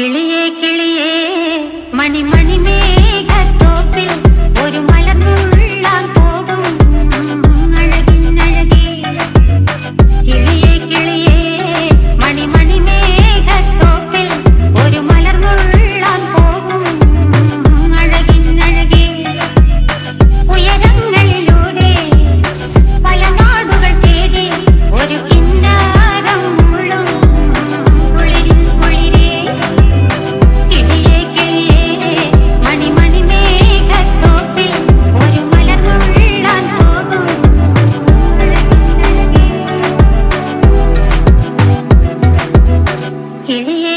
കിളിയേ കിളിയേ മണിമണി മേഘത്തോപ്പിൽ ഒരു മലർന്നുള്ളാൻ പോകും അഴകിനഴകേ. കിളിയേ കിളിയേ മണിമണി മേഘത്തോപ്പിൽ ഒരു മലർന്നുള്ളാൻ പോകും അഴകിനഴകേ. ഉയരങ്ങളിലൂടെ പല നാടുകൾ തേടി ഒരു കിന്നാരം മുള്ളും കുളിരിൻ കുളിരേ. കിളിയേ കിളിയേ മണിമണി മേഘത്തോപ്പിൽ ഒരു മലർന്നുള്ളാൻ പോകും അഴകിനഴകേ. കിളിയേ